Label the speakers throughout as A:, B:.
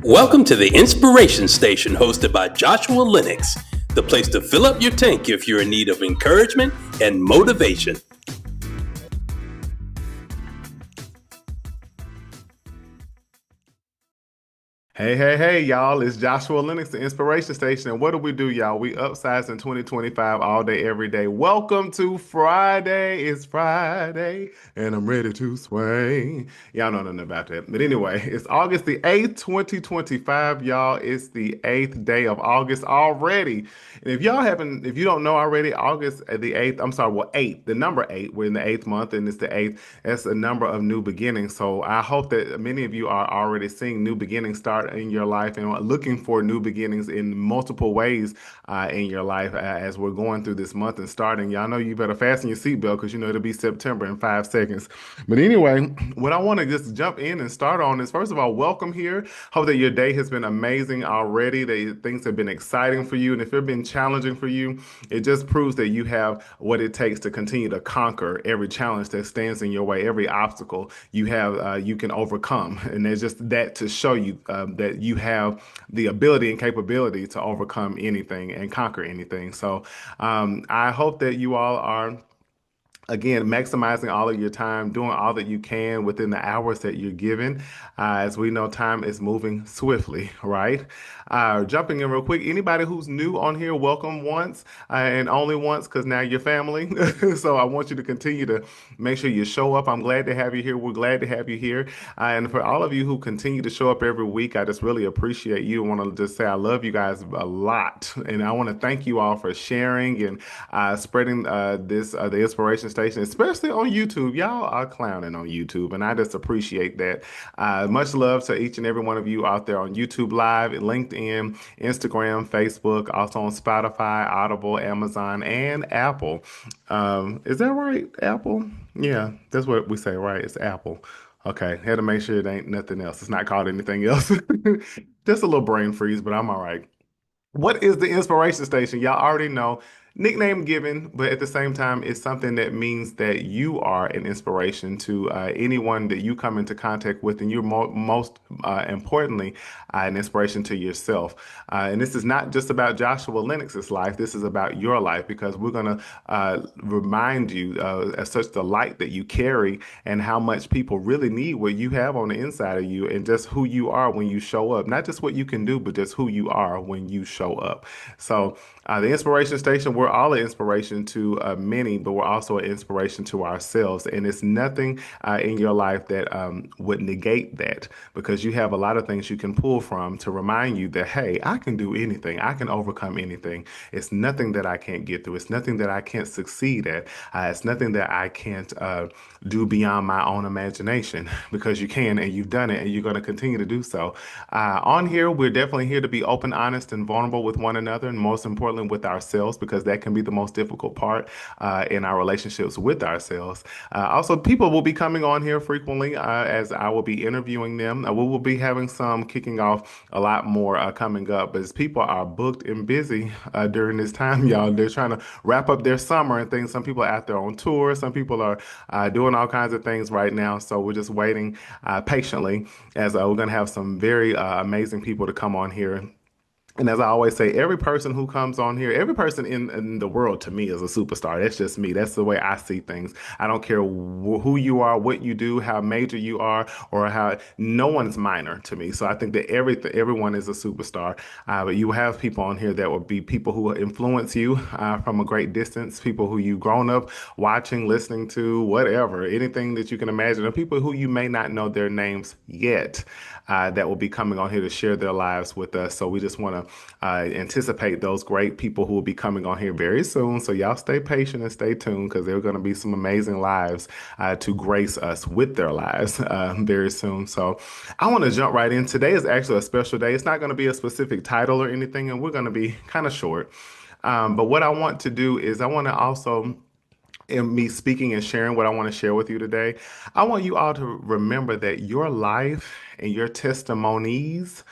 A: Welcome to the Inspiration Station hosted by Joshua Lenox, the place to fill up your tank if you're in need of encouragement and motivation.
B: Hey, y'all. It's Joshua Lenox, the Inspiration Station. And what do, y'all? We upsize in 2025 all day, every day. Welcome to Friday. It's Friday, and I'm ready to swing. Y'all know nothing about that. But anyway, it's August the 8th, 2025, y'all. It's the 8th day of August already. And if you don't know already, August the 8th, I'm sorry, well, 8, the number 8, we're in the 8th month, and it's the 8th. That's a number of new beginnings. So I hope that many of you are already seeing new beginnings start in your life and are looking for new beginnings in multiple ways in your life as we're going through this month and starting. Y'all know you better fasten your seatbelt because you know it'll be September in 5 seconds. But anyway, what I want to just jump in and start on is first of all, welcome here. Hope that your day has been amazing already, that things have been exciting for you. And if they've been challenging for you, it just proves that you have what it takes to continue to conquer every challenge that stands in your way, every obstacle you have, you can overcome. And there's just that to show you that you have the ability and capability to overcome anything and conquer anything. So I hope that you all are again, maximizing all of your time, doing all that you can within the hours that you're given. As we know, time is moving swiftly, right? Jumping in real quick, anybody who's new on here, welcome once and only once because now you're family. So I want you to continue to make sure you show up. I'm glad to have you here. We're glad to have you here. And for all of you who continue to show up every week, I just really appreciate you. I want to just say I love you guys a lot. And I want to thank you all for sharing and spreading the Inspiration Station, especially on YouTube. Y'all are clowning on YouTube, and I just appreciate that. Much love to each and every one of you out there on YouTube Live, LinkedIn, Instagram, Facebook, also on Spotify, Audible, Amazon, and Apple. Is that right? Apple? Yeah, that's what we say, right? It's Apple. Okay, had to make sure it ain't nothing else. It's not called anything else. Just a little brain freeze, but I'm all right. What is the Inspiration Station? Y'all already know. Nickname given, but at the same time, it's something that means that you are an inspiration to anyone that you come into contact with, and you're most importantly, an inspiration to yourself. And this is not just about Joshua Lennox's life. This is about your life because we're going to remind you as such the light that you carry and how much people really need what you have on the inside of you and just who you are when you show up. Not just what you can do, but just who you are when you show up. So the Inspiration Station, we're all an inspiration to many, but we're also an inspiration to ourselves. And it's nothing in your life that would negate that because you have a lot of things you can pull from to remind you that, hey, I can do anything. I can overcome anything. It's nothing that I can't get through. It's nothing that I can't succeed at. It's nothing that I can't do beyond my own imagination because you can and you've done it and you're going to continue to do so. On here, we're definitely here to be open, honest, and vulnerable with one another, and most importantly, with ourselves, because that can be the most difficult part in our relationships with ourselves. Also, people will be coming on here frequently as I will be interviewing them. We will be having some kicking off a lot more coming up, but as people are booked and busy during this time, y'all, they're trying to wrap up their summer and things. Some people are out there on tour, some people are doing all kinds of things right now. So we're just waiting patiently as we're going to have some very amazing people to come on here. And as I always say, every person who comes on here, every person in the world to me is a superstar. That's just me. That's the way I see things. I don't care who you are, what you do, how major you are, or how no one's minor to me. So I think that everyone is a superstar. But you have people on here that will be people who will influence you from a great distance, people who you've grown up watching, listening to, whatever, anything that you can imagine, or people who you may not know their names yet that will be coming on here to share their lives with us. So we just want to anticipate those great people who will be coming on here very soon. So y'all stay patient and stay tuned because there are going to be some amazing lives to grace us with their lives very soon. So I want to jump right in. Today is actually a special day. It's not going to be a specific title or anything, and we're going to be kind of short. But what I want to do is I want to also in me speaking and sharing what I want to share with you today, I want you all to remember that your life and your testimonies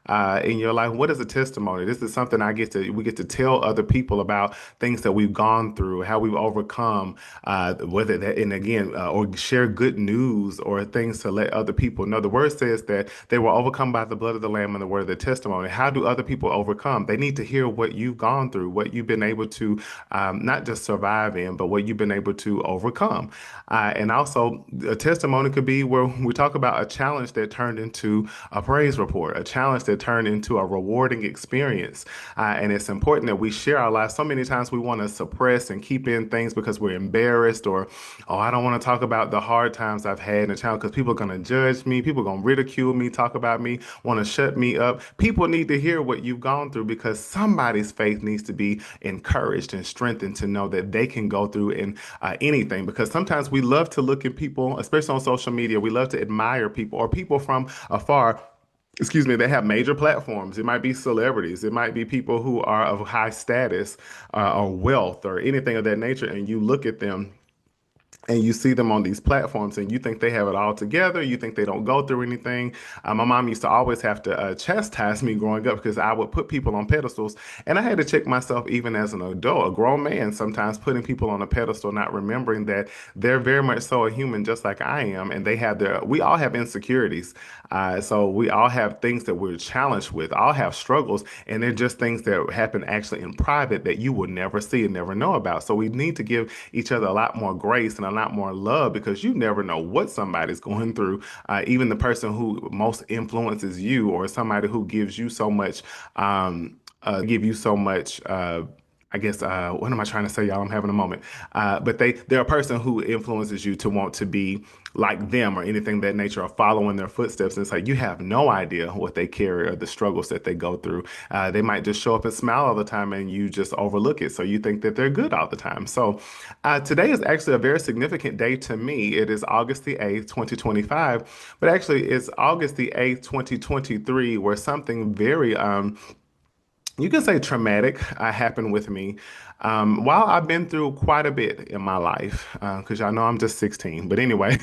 B: in your life? What is a testimony? This is something we get to tell other people about things that we've gone through, how we've overcome, whether that, and again, or share good news or things to let other people know. The word says that they were overcome by the blood of the Lamb and the word of the testimony. How do other people overcome? They need to hear what you've gone through, what you've been able to not just survive in, but what you've been able to overcome. And also, a testimony could be where we talk about a challenge that turned into a praise report, a challenge that turned into a rewarding experience. And it's important that we share our lives. So many times we want to suppress and keep in things because we're embarrassed or, oh, I don't want to talk about the hard times I've had in a challenge because people are going to judge me. People are going to ridicule me, talk about me, want to shut me up. People need to hear what you've gone through because somebody's faith needs to be encouraged and strengthened to know that they can go through in anything. Because sometimes we love to look at people, especially on social media, we love to admire people or people from afar, excuse me, they have major platforms. It might be celebrities. It might be people who are of high status or wealth or anything of that nature. And you look at them and you see them on these platforms and you think they have it all together. You think they don't go through anything. My mom used to always have to chastise me growing up because I would put people on pedestals. And I had to check myself even as an adult, a grown man, sometimes putting people on a pedestal, not remembering that they're very much so a human just like I am. And we all have insecurities. So we all have things that we're challenged with, all have struggles. And they're just things that happen actually in private that you will never see and never know about. So we need to give each other a lot more grace and a lot more love because you never know what somebody's going through. Even the person who most influences you or somebody who gives you so much, give you so much. I guess what am I trying to say, y'all? I'm having a moment. But they're a person who influences you to want to be like them or anything of that nature or following their footsteps. And it's like you have no idea what they carry or the struggles that they go through. They might just show up and smile all the time and you just overlook it. So you think that they're good all the time. So today is actually a very significant day to me. It is August the 8th, 2025, but actually it's August the 8th, 2023, where something very you can say traumatic happened with me. While I've been through quite a bit in my life, because y'all know I'm just 16. But anyway,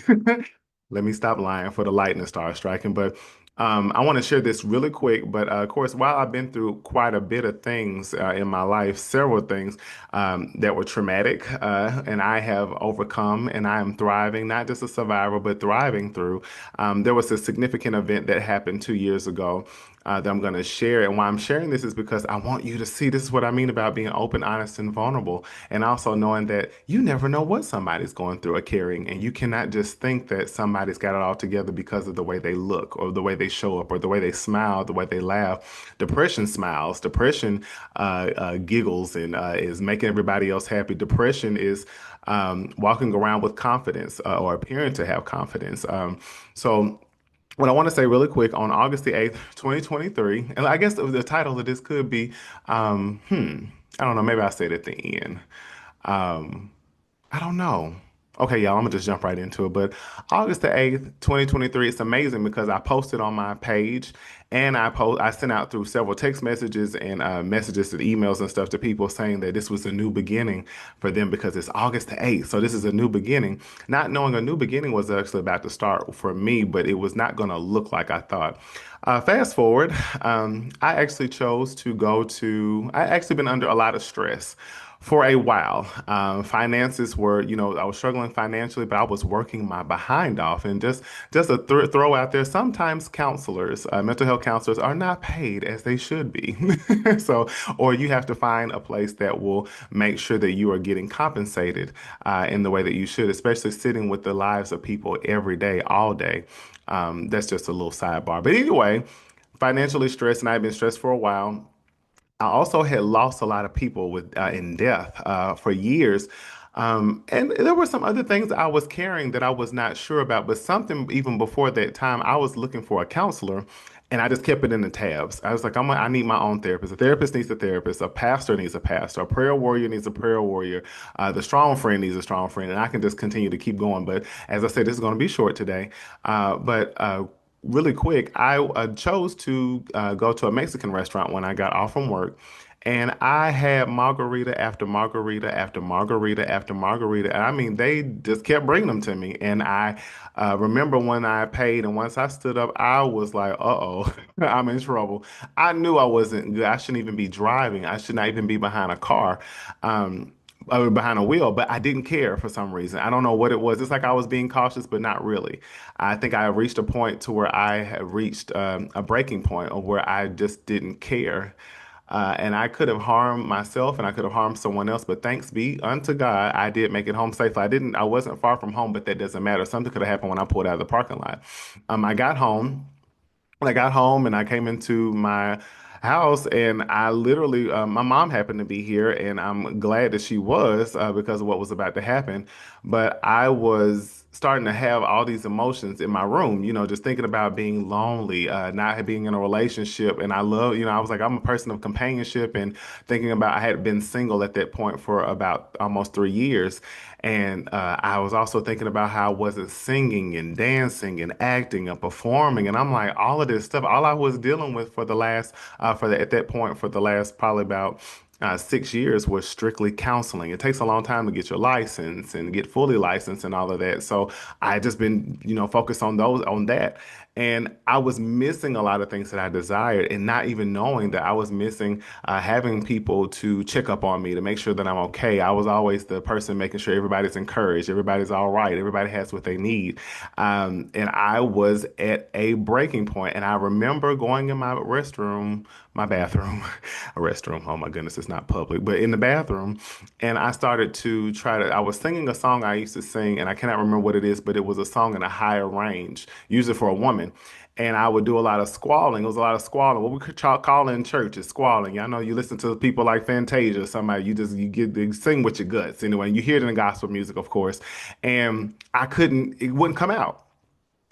B: let me stop lying for the lightning star striking. But I want to share this really quick. But of course, while I've been through quite a bit of things in my life, several things that were traumatic, and I have overcome, and I am thriving, not just a survivor, but thriving through. There was a significant event that happened 2 years ago that I'm going to share. And why I'm sharing this is because I want you to see this is what I mean about being open, honest, and vulnerable. And also knowing that you never know what somebody's going through or carrying. And you cannot just think that somebody's got it all together because of the way they look or the way they show up or the way they smile, the way they laugh. Depression smiles. Depression giggles and is making everybody else happy. Depression is walking around with confidence or appearing to have confidence. So, what I want to say really quick on August the 8th, 2023, and I guess the title of this could be, um, hmm, I don't know, maybe I'll say it at the end. Um, I don't know. Okay, y'all, I'm gonna just jump right into it. But August the 8th, 2023, it's amazing because I posted on my page and I sent out through several text messages and messages and emails and stuff to people saying that this was a new beginning for them because it's August the 8th. So this is a new beginning. Not knowing a new beginning was actually about to start for me, but it was not gonna look like I thought. Fast forward, I actually chose to I actually been under a lot of stress for a while. Finances were, I was struggling financially, but I was working my behind off. And just a throw out there, sometimes counselors, mental health counselors, are not paid as they should be. So, or you have to find a place that will make sure that you are getting compensated in the way that you should, especially sitting with the lives of people every day, all day. That's just a little sidebar. But anyway, financially stressed, and I've been stressed for a while. I also had lost a lot of people in death for years. And there were some other things I was carrying that I was not sure about, but something even before that time, I was looking for a counselor and I just kept it in the tabs. I was like, I need my own therapist. A therapist needs a therapist. A pastor needs a pastor. A prayer warrior needs a prayer warrior. The strong friend needs a strong friend. And I can just continue to keep going. But as I said, this is going to be short today. But really quick, I chose to go to a Mexican restaurant when I got off from work. And I had margarita after margarita after margarita after margarita. And I mean, they just kept bringing them to me. And I remember when I paid, and once I stood up, I was like, uh-oh, I'm in trouble. I knew I wasn't good. I shouldn't even be driving. I should not even be behind a car. Behind a wheel, but I didn't care for some reason. I don't know what it was. It's like I was being cautious, but not really. I think I reached a point to where I had reached a breaking point of where I just didn't care. And I could have harmed myself and I could have harmed someone else, but thanks be unto God, I did make it home safely. I wasn't far from home, but that doesn't matter. Something could have happened when I pulled out of the parking lot. I got home. When I got home and I came into my house, and I literally, my mom happened to be here, and I'm glad that she was because of what was about to happen. But I was starting to have all these emotions in my room, just thinking about being lonely, not being in a relationship. And I love, I was like, I'm a person of companionship, and thinking about I had been single at that point for about almost 3 years. And I was also thinking about how I wasn't singing and dancing and acting and performing. And I'm like, all of this stuff, all I was dealing with for the last, at that point, for the last probably about 6 years was strictly counseling. It takes a long time to get your license and get fully licensed and all of that. So I just been, focused on that. And I was missing a lot of things that I desired and not even knowing that I was missing having people to check up on me to make sure that I'm okay. I was always the person making sure everybody's encouraged, everybody's all right, everybody has what they need. And I was at a breaking point, and I remember going in my bathroom, a restroom. Oh my goodness, it's not public, but in the bathroom. And I started to I was singing a song I used to sing, and I cannot remember what it is, but it was a song in a higher range, usually for a woman. And I would do a lot of squalling. It was a lot of squalling. What we could call in church is squalling. I know you listen to people like Fantasia, somebody you sing with your guts anyway. You hear it in the gospel music, of course. And it wouldn't come out.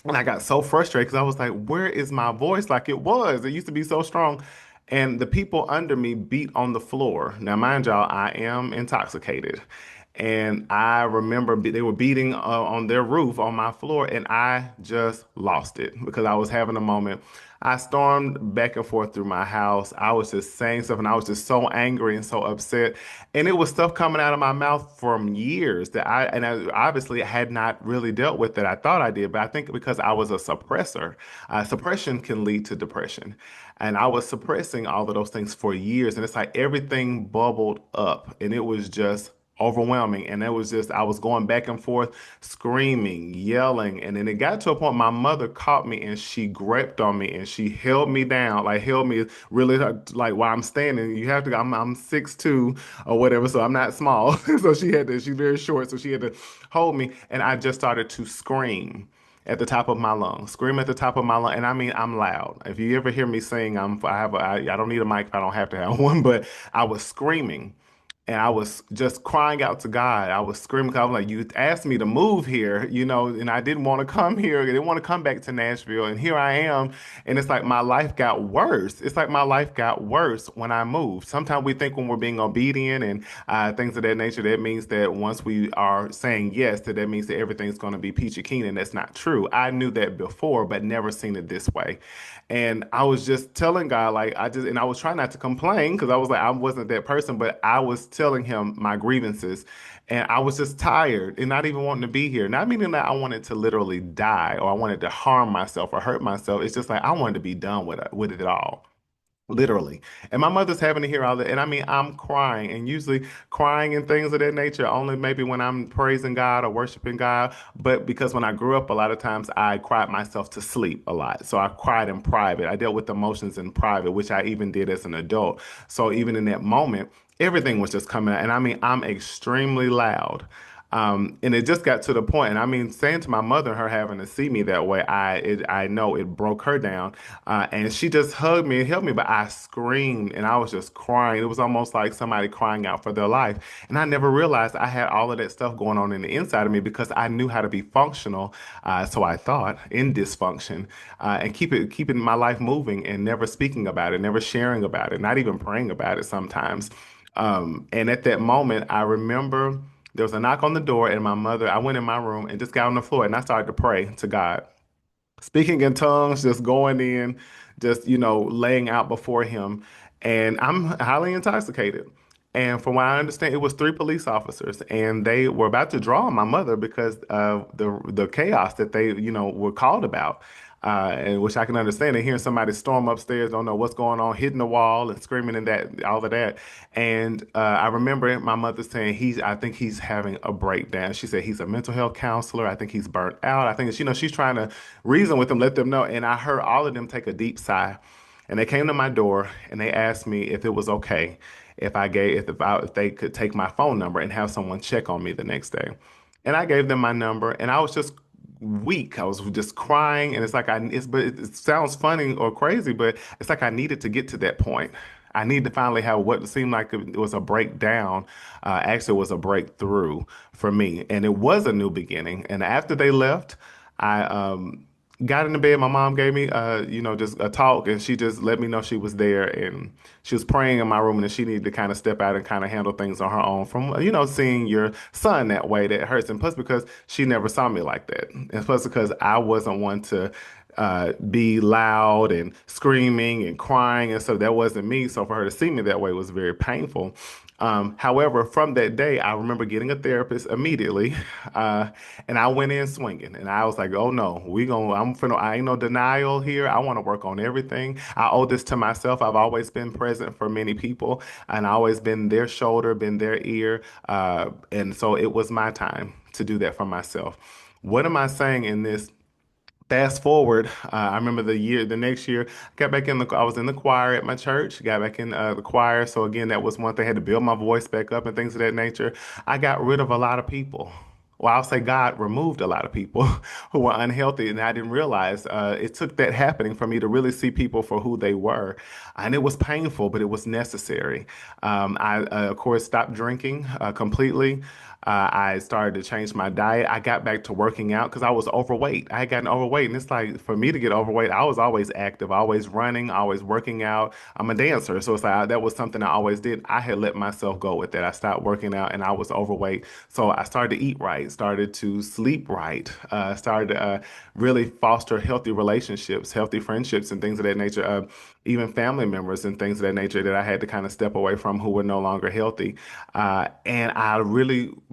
B: And I got so frustrated because I was like, where is my voice like it was? It used to be so strong. And the people under me beat on the floor. Now, mind y'all, I am intoxicated. And I remember they were beating on their roof on my floor, and I just lost it because I was having a moment. I stormed back and forth through my house. I was just saying stuff, and I was just so angry and so upset. And it was stuff coming out of my mouth from years that I obviously had not really dealt with that I thought I did. But I think because I was a suppressor, suppression can lead to depression. And I was suppressing all of those things for years. And it's like everything bubbled up, and it was just overwhelming. And it was just, I was going back and forth, screaming, yelling. And then it got to a point my mother caught me and she gripped on me and she held me down, like held me really like while I'm standing. I'm 6'2" or whatever, so I'm not small. So she's very short, so she had to hold me. And I just started to scream at the top of my lungs, scream at the top of my lungs. And I mean, I'm loud. If you ever hear me sing, I don't need a mic if I don't have to have one, but I was screaming. And I was just crying out to God. I was screaming. 'Cause I was like, "You asked me to move here, and I didn't want to come here. I didn't want to come back to Nashville. And here I am. And it's like my life got worse. It's like my life got worse when I moved. Sometimes we think when we're being obedient and things of that nature, that means that once we are saying yes, that means that everything's going to be peachy keen. And that's not true. I knew that before, but never seen it this way. And I was just telling God, like, and I was trying not to complain because I was like, I wasn't that person, but I was telling him my grievances. And I was just tired and not even wanting to be here. Not meaning that I wanted to literally die or I wanted to harm myself or hurt myself. It's just like I wanted to be done with it all. Literally. And my mother's having to hear all that. And I mean, I'm crying and usually crying and things of that nature, only maybe when I'm praising God or worshiping God. But because when I grew up, a lot of times I cried myself to sleep a lot. So I cried in private. I dealt with emotions in private, which I even did as an adult. So even in that moment, everything was just coming out. And I mean, I'm extremely loud. And it just got to the point, and I mean, saying to my mother, her having to see me that way, I know it broke her down, and she just hugged me and held me, but I screamed and I was just crying. It was almost like somebody crying out for their life, and I never realized I had all of that stuff going on in the inside of me because I knew how to be functional, so I thought in dysfunction, and keeping my life moving and never speaking about it, never sharing about it, not even praying about it sometimes. And at that moment, I remember. There was a knock on the door, and I went in my room and just got on the floor and I started to pray to God, speaking in tongues, just going in, just, laying out before him. and I'm highly intoxicated. And from what I understand, it was three police officers, and they were about to draw on my mother because of the chaos that they, were called about. And which I can understand. And hearing somebody storm upstairs, don't know what's going on, hitting the wall and screaming and that, all of that. And I remember my mother saying, I think he's having a breakdown. She said he's a mental health counselor. I think he's burnt out. I think it's, she's trying to reason with them, let them know. And I heard all of them take a deep sigh. And they came to my door and they asked me if it was okay if they could take my phone number and have someone check on me the next day. And I gave them my number and I was just weak. I was just crying and but it sounds funny or crazy, but it's like I needed to get to that point. I need to finally have what seemed like it was a breakdown. Actually, it was a breakthrough for me, and it was a new beginning. And after they left, I got into bed. My mom gave me, just a talk, and she just let me know she was there, and she was praying in my room, and that she needed to kind of step out and kind of handle things on her own. From seeing your son that way, that hurts, and plus because she never saw me like that, and plus because I wasn't one to be loud and screaming and crying, and so that wasn't me. So for her to see me that way was very painful. However, from that day, I remember getting a therapist immediately, uh, and I went in swinging. And I was like, "Oh no, I ain't no denial here. I want to work on everything. I owe this to myself. I've always been present for many people, and I always been their shoulder, been their ear, and so it was my time to do that for myself." What am I saying in this? Fast forward, I remember the next year, I was in the choir at my church, got back in the choir. So again, that was one thing. I had to build my voice back up and things of that nature. I got rid of a lot of people. Well, I'll say God removed a lot of people who were unhealthy, and I didn't realize it took that happening for me to really see people for who they were, and it was painful, but it was necessary. I, of course, stopped drinking completely. I started to change my diet. I got back to working out because I was overweight. I had gotten overweight, and it's like for me to get overweight, I was always active, always running, always working out. I'm a dancer, so it's like that was something I always did. I had let myself go with that. I stopped working out, and I was overweight, so I started to eat right, started to sleep right, started to really foster healthy relationships, healthy friendships, and things of that nature. Even family members and things of that nature that I had to kind of step away from who were no longer healthy. And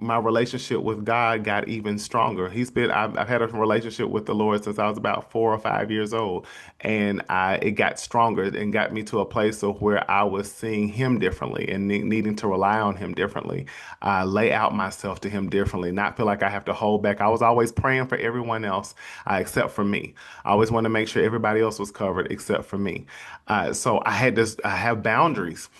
B: my relationship with God got even stronger. I've had a relationship with the Lord since I was about 4 or 5 years old. And it got stronger and got me to a place of where I was seeing Him differently and needing to rely on Him differently, lay out myself to Him differently, not feel like I have to hold back. I was always praying for everyone else except for me. I always wanted to make sure everybody else was covered except for me. So I have boundaries,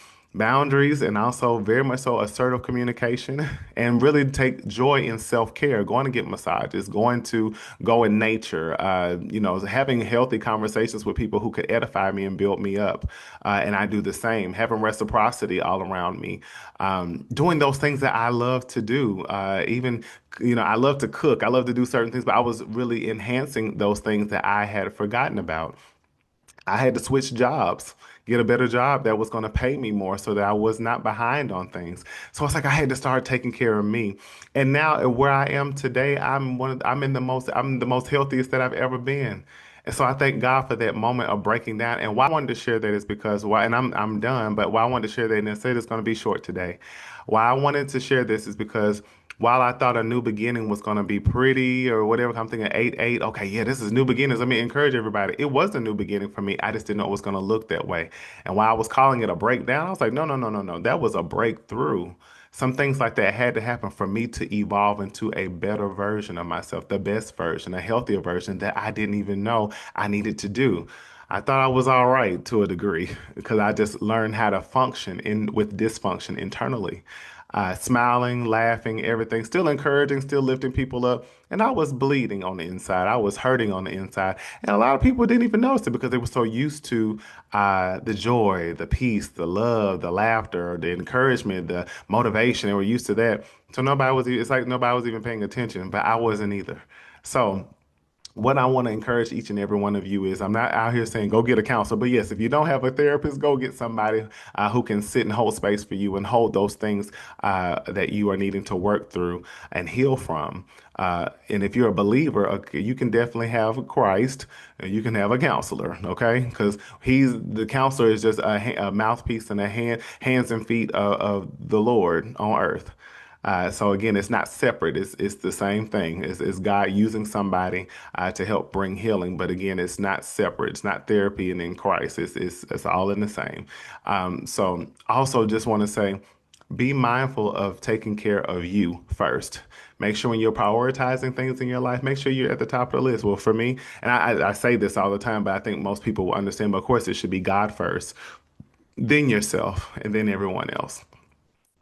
B: and also very much so assertive communication, and really take joy in self-care, going to get massages, going to go in nature, having healthy conversations with people who could edify me and build me up. And I do the same, having reciprocity all around me, doing those things that I love to do. Even, I love to cook, I love to do certain things, but I was really enhancing those things that I had forgotten about. I had to switch jobs, get a better job that was going to pay me more so that I was not behind on things. So it's like I had to start taking care of me. And now where I am today, I'm the most healthiest that I've ever been. And so I thank God for that moment of breaking down. And why I wanted to share that is because and I'm done, but why I wanted to share that, and I said it's going to be short today. Why I wanted to share this is because while I thought a new beginning was going to be pretty or whatever, I'm thinking 8-8. Okay, yeah, this is new beginnings. Let me encourage everybody. It was a new beginning for me. I just didn't know it was going to look that way. And while I was calling it a breakdown, I was like, no, no, no, no, no. That was a breakthrough. Some things like that had to happen for me to evolve into a better version of myself, the best version, a healthier version that I didn't even know I needed to do. I thought I was all right to a degree because I just learned how to function in with dysfunction internally. Smiling, laughing, everything, still encouraging, still lifting people up. And I was bleeding on the inside. I was hurting on the inside. And a lot of people didn't even notice it because they were so used to the joy, the peace, the love, the laughter, the encouragement, the motivation. They were used to that. So it's like nobody was even paying attention, but I wasn't either. So, what I want to encourage each and every one of you is I'm not out here saying go get a counselor, but yes, if you don't have a therapist, go get somebody who can sit and hold space for you and hold those things that you are needing to work through and heal from. And if you're a believer, okay, you can definitely have Christ and you can have a counselor, okay? Because the counselor is just a mouthpiece and hands and feet of the Lord on earth. So again, it's not separate. It's the same thing. It's God using somebody to help bring healing. But again, it's not separate. It's not therapy and in Christ. It's all in the same. So also just want to say, be mindful of taking care of you first. Make sure when you're prioritizing things in your life, make sure you're at the top of the list. Well, for me, and I say this all the time, but I think most people will understand. But of course, it should be God first, then yourself, and then everyone else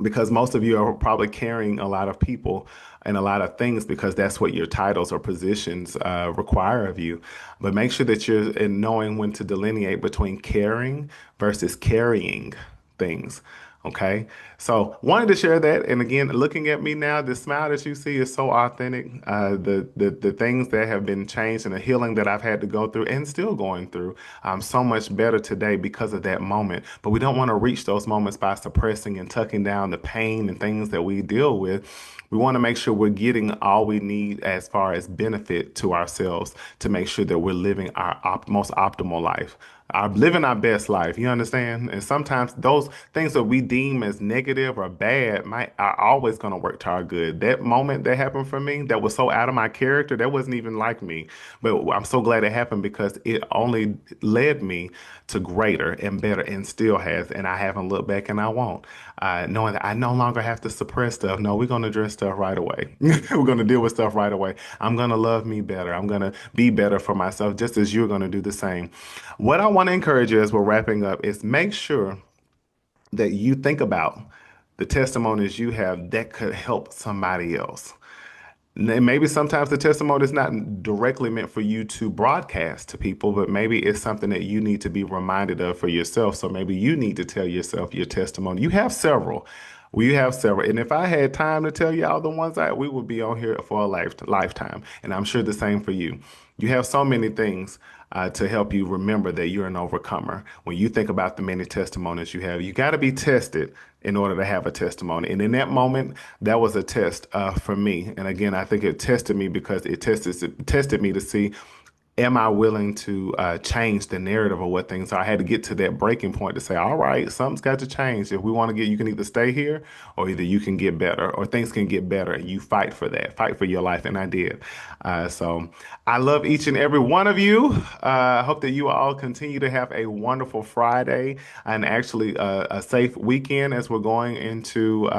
B: because most of you are probably carrying a lot of people and a lot of things because that's what your titles or positions require of you. But make sure that you're in knowing when to delineate between caring versus carrying things. Okay. So wanted to share that. And again, looking at me now, the smile that you see is so authentic. The things that have been changed and the healing that I've had to go through and still going through, I'm so much better today because of that moment. But we don't want to reach those moments by suppressing and tucking down the pain and things that we deal with. We want to make sure we're getting all we need as far as benefit to ourselves to make sure that we're living our most optimal life. Living our best life, you understand? And sometimes those things that we deem as negative or bad might are always going to work to our good. That moment that happened for me, that was so out of my character, that wasn't even like me. But I'm so glad it happened because it only led me to greater and better and still has. And I haven't looked back and I won't. Knowing that I no longer have to suppress stuff. No, we're going to address stuff right away. We're going to deal with stuff right away. I'm going to love me better. I'm going to be better for myself, just as you're going to do the same. What I want to encourage you as we're wrapping up is make sure that you think about the testimonies you have that could help somebody else. And maybe sometimes the testimony is not directly meant for you to broadcast to people, but maybe it's something that you need to be reminded of for yourself. So maybe you need to tell yourself your testimony. You have several. We have several. And if I had time to tell you all the ones we would be on here for a lifetime. And I'm sure the same for you. You have so many things to help you remember that you're an overcomer. When you think about the many testimonies you have, you got to be tested in order to have a testimony. And in that moment, that was a test for me. And again, I think it tested me because it tested me to see, am I willing to change the narrative of what things are? I had to get to that breaking point to say, all right, something's got to change. If we want to get, you can either stay here or either you can get better or things can get better. And you fight for that, fight for your life. And I did. So I love each and every one of you. I hope that you all continue to have a wonderful Friday and actually a safe weekend as we're going into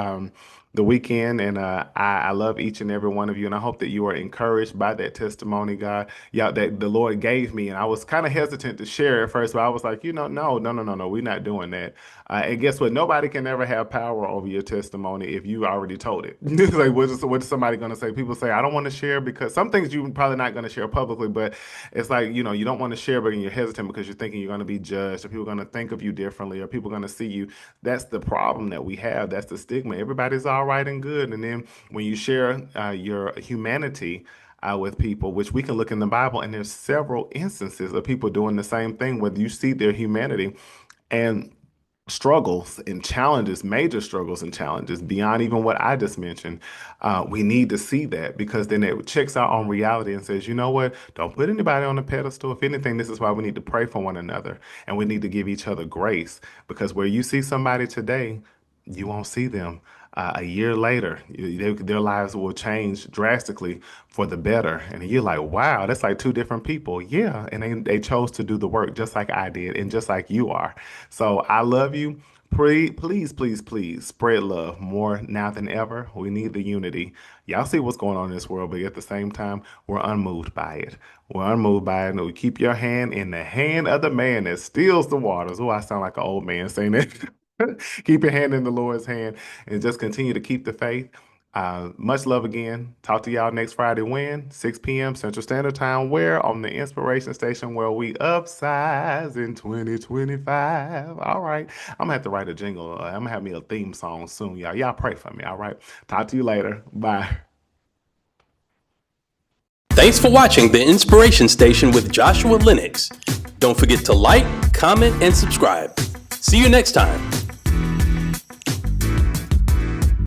B: the weekend. And I love each and every one of you. And I hope that you are encouraged by that testimony, God, yeah, that the Lord gave me. And I was kind of hesitant to share at first, but I was like, no, we're not doing that. And guess what? Nobody can ever have power over your testimony if you already told it. It's like, what's somebody going to say? People say, I don't want to share because some things you're probably not going to share publicly, but it's like, you don't want to share, but you're hesitant because you're thinking you're going to be judged or people are going to think of you differently or people are going to see you. That's the problem that we have. That's the stigma. Everybody's all right and good. And then when you share your humanity, with people, which we can look in the Bible, and there's several instances of people doing the same thing, whether you see their humanity and struggles and challenges, major struggles and challenges beyond even what I just mentioned. We need to see that because then it checks out on reality and says, you know what? Don't put anybody on a pedestal. If anything, this is why we need to pray for one another and we need to give each other grace because where you see somebody today, you won't see them. A year later, their lives will change drastically for the better. And you're like, wow, that's like two different people. Yeah. And they chose to do the work just like I did and just like you are. So I love you. Please spread love more now than ever. We need the unity. Y'all see what's going on in this world, but at the same time, we're unmoved by it. We're unmoved by it. And we keep your hand in the hand of the man that steals the waters. Oh, I sound like an old man saying that. Keep your hand in the Lord's hand and just continue to keep the faith. Much love again. Talk to y'all next Friday when 6 p.m. Central Standard Time. Where on the Inspiration Station where we upsize in 2025. All right. I'm gonna have to write a jingle. I'm gonna have me a theme song soon, y'all. Y'all pray for me. All right. Talk to you later. Bye.
A: Thanks for watching The Inspiration Station with Joshua Lenox. Don't forget to like, comment, and subscribe. See you next time.